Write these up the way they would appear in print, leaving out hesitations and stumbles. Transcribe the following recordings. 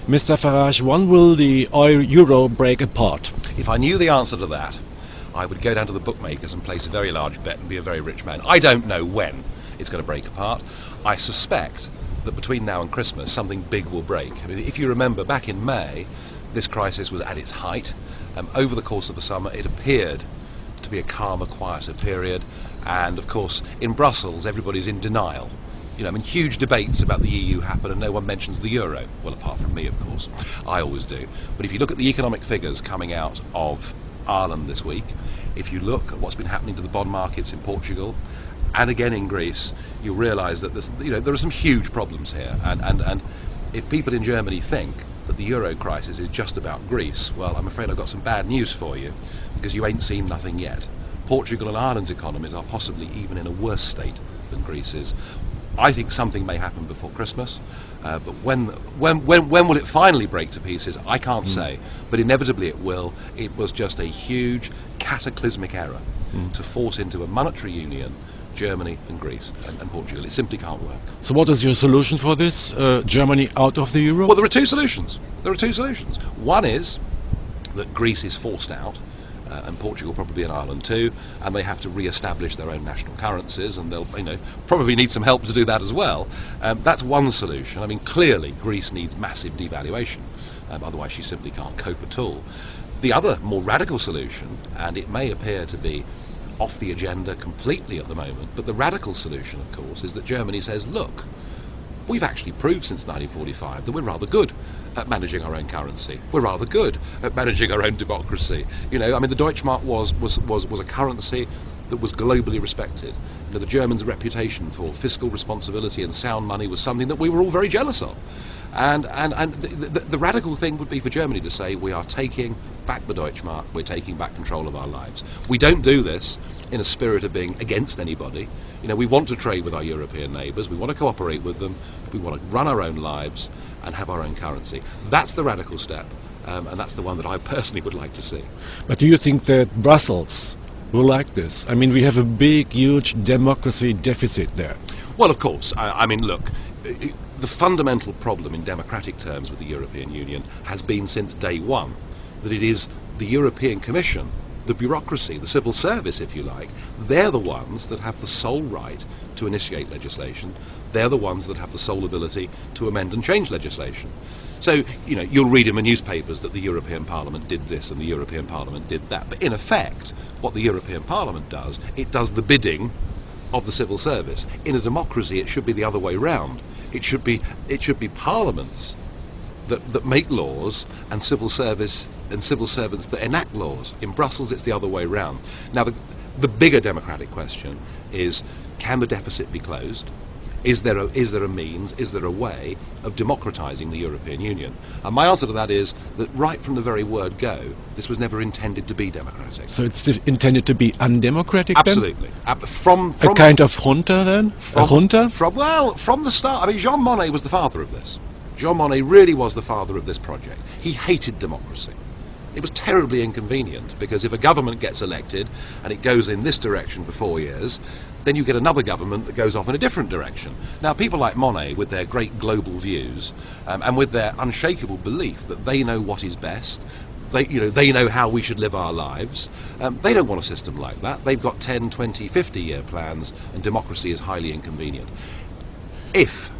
Mr. Farage, when will the euro break apart? If I knew the answer to that, I would go down to the bookmakers and place a very large bet and be a very rich man. I don't know when it's going to break apart. I suspect that between now and Christmas something big will break. I mean, if you remember, back in May, this crisis was at its height. Over the course of the summer it appeared to be a calmer, quieter period, and of course in Brussels everybody's in denial. You know, I mean, huge debates about the EU happen and no one mentions the euro. Well, apart from me, of course. I always do. But if you look at the economic figures coming out of Ireland this week, if you look at what's been happening to the bond markets in Portugal and again in Greece, you'll realise that there are some huge problems here. And if people in Germany think that the euro crisis is just about Greece, well, I'm afraid I've got some bad news for you, because you ain't seen nothing yet. Portugal and Ireland's economies are possibly even in a worse state than Greece's. I think something may happen before Christmas, but when will it finally break to pieces? I can't say, but inevitably it will. It was just a huge cataclysmic error to force into a monetary union Germany and Greece and Portugal. It simply can't work. So what is your solution for this? Germany out of the euro? Well, there are two solutions. One is that Greece is forced out, and Portugal probably and Ireland too, and they have to re-establish their own national currencies, and they'll probably need some help to do that as well. That's one solution. I mean, clearly Greece needs massive devaluation, otherwise she simply can't cope at all. The other more radical solution, and it may appear to be off the agenda completely at the moment, but the radical solution, of course, is that Germany says, look, we've actually proved since 1945 that we're rather good at managing our own currency. We're rather good at managing our own democracy. You know, I mean, the Deutschmark was a currency that was globally respected. You know, the Germans' reputation for fiscal responsibility and sound money was something that we were all very jealous of. And the radical thing would be for Germany to say, we are taking back the Deutschmark, we're taking back control of our lives. We don't do this in a spirit of being against anybody. You know, we want to trade with our European neighbours, we want to cooperate with them, we want to run our own lives and have our own currency. That's the radical step, and that's the one that I personally would like to see. But do you think that Brussels will like this? I mean, we have a big, huge democracy deficit there. Well, of course. I mean, look, the fundamental problem in democratic terms with the European Union has been since day one that it is the European Commission, the bureaucracy, the civil service, if you like, they're the ones that have the sole right to initiate legislation. They're the ones that have the sole ability to amend and change legislation. So, you know, you'll read in the newspapers that the European Parliament did this and the European Parliament did that. But in effect, what the European Parliament does, it does the bidding of the civil service. In a democracy, it should be the other way round. It should be parliaments that make laws and civil servants that enact laws. In Brussels, it's the other way round. Now, the bigger democratic question is, can the deficit be closed? Is there a means, is there a way of democratising the European Union? And my answer to that is that right from the very word go, this was never intended to be democratic. So it's intended to be undemocratic Absolutely. then? From a kind of junta then? A junta? From the start. I mean, Jean Monnet was the father of this. Jean Monnet really was the father of this project. He hated democracy. It was terribly inconvenient, because if a government gets elected and it goes in this direction for 4 years, then you get another government that goes off in a different direction. Now, people like Monnet, with their great global views and with their unshakable belief that they know what is best, they know how we should live our lives, they don't want a system like that. They've got 10, 20, 50-year plans, and democracy is highly inconvenient. If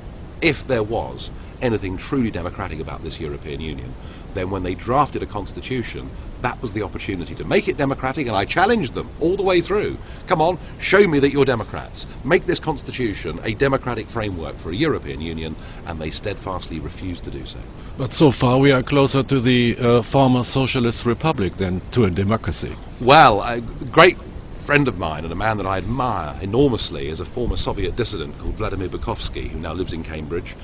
there was anything truly democratic about this European Union, then when they drafted a constitution, that was the opportunity to make it democratic, and I challenged them all the way through. Come on, show me that you're Democrats. Make this constitution a democratic framework for a European Union, and they steadfastly refused to do so. But so far we are closer to the former socialist republic than to a democracy. Well, a great friend of mine and a man that I admire enormously is a former Soviet dissident called Vladimir Bukovsky, who now lives in Cambridge.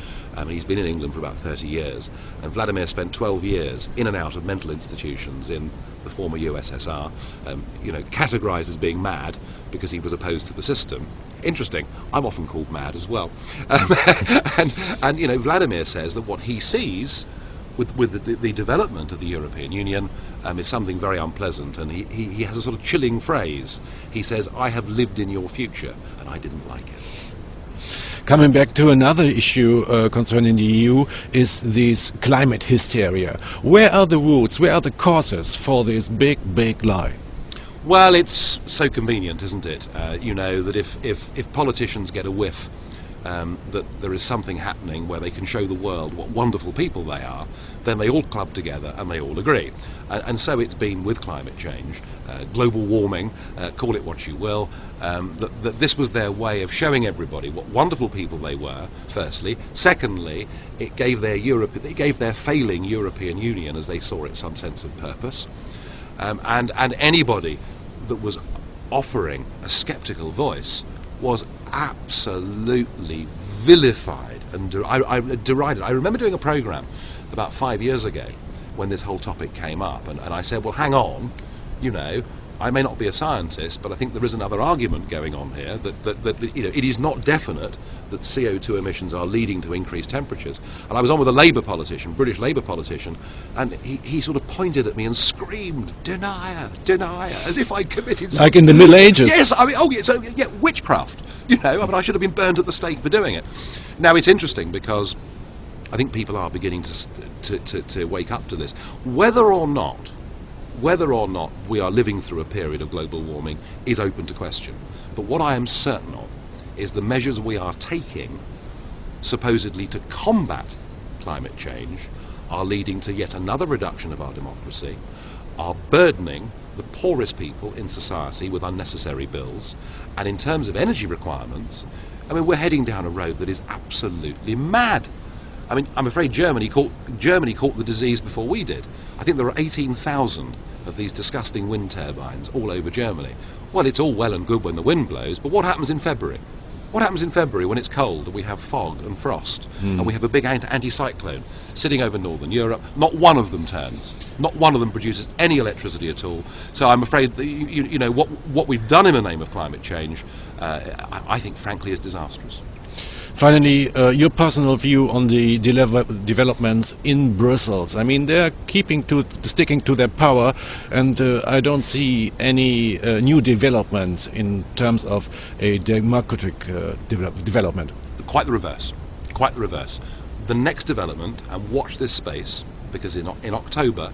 He's been in England for about 30 years, and Vladimir spent 12 years in and out of mental institutions in the former USSR, categorised as being mad because he was opposed to the system. Interesting, I'm often called mad as well. And Vladimir says that what he sees with the development of the European Union is something very unpleasant, and he has a sort of chilling phrase. He says, I have lived in your future, and I didn't like it. Coming back to another issue concerning the EU is this climate hysteria. Where are the roots, where are the causes for this big lie? Well, it's so convenient, isn't it? You know, that if politicians get a whiff that there is something happening where they can show the world what wonderful people they are, then they all club together and they all agree. And so it's been with climate change, global warming, call it what you will, that this was their way of showing everybody what wonderful people they were, firstly. Secondly, it gave their failing European Union, as they saw it, some sense of purpose. And anybody that was offering a sceptical voice was absolutely vilified and derided. I remember doing a programme about 5 years ago when this whole topic came up, and I said, well, hang on, you know, I may not be a scientist, but I think there is another argument going on here that you know, it is not definite that CO2 emissions are leading to increased temperatures. And I was on with a Labour politician, British Labour politician, and he sort of pointed at me and screamed, denier, denier, as if I'd committed something. Like in the Middle Ages. Yes, I mean, oh yeah, so yeah, witchcraft. You know, I mean, I should have been burned at the stake for doing it. Now it's interesting because I think people are beginning to wake up to this. Whether or not we are living through a period of global warming is open to question. But what I am certain of is the measures we are taking, supposedly to combat climate change, are leading to yet another reduction of our democracy, are burdening the poorest people in society with unnecessary bills, and in terms of energy requirements, I mean, we're heading down a road that is absolutely mad. I mean, I'm afraid Germany caught the disease before we did. I think there are 18,000 of these disgusting wind turbines all over Germany. Well, it's all well and good when the wind blows, but what happens in February? What happens in February when it's cold and we have fog and frost and we have a big anticyclone sitting over northern Europe? Not one of them turns. Not one of them produces any electricity at all. So I'm afraid that, you know, what we've done in the name of climate change, I think, frankly, is disastrous. Finally, your personal view on the developments in Brussels. I mean, they're sticking to their power, and I don't see any new developments in terms of a democratic development. Quite the reverse. Quite the reverse. The next development, and watch this space, because in October,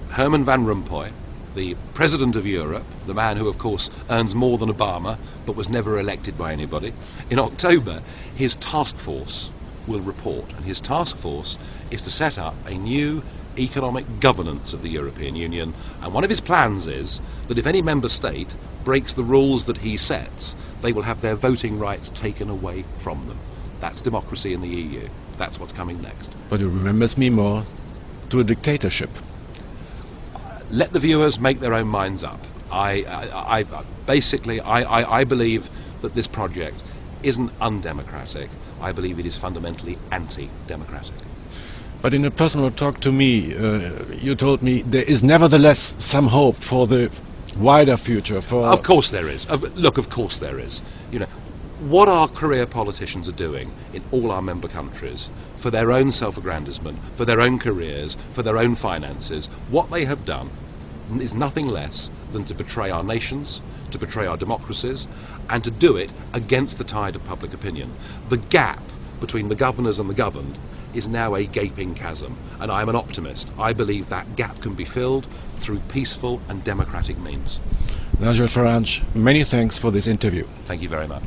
Herman Van Rompuy, the President of Europe, the man who of course earns more than Obama but was never elected by anybody, in October his task force will report, and his task force is to set up a new economic governance of the European Union, and one of his plans is that if any member state breaks the rules that he sets, they will have their voting rights taken away from them. That's democracy in the EU. That's what's coming next. But it remembers me more to a dictatorship. Let the viewers make their own minds up. I believe that this project isn't undemocratic. I believe it is fundamentally anti-democratic. But in a personal talk to me, you told me there is nevertheless some hope for the wider future. Of course there is. Look, of course there is. You know, what our career politicians are doing in all our member countries for their own self-aggrandizement, for their own careers, for their own finances, what they have done is nothing less than to betray our nations, to betray our democracies, and to do it against the tide of public opinion. The gap between the governors and the governed is now a gaping chasm, and I'm an optimist. I believe that gap can be filled through peaceful and democratic means. Nigel Farage, many thanks for this interview. Thank you very much.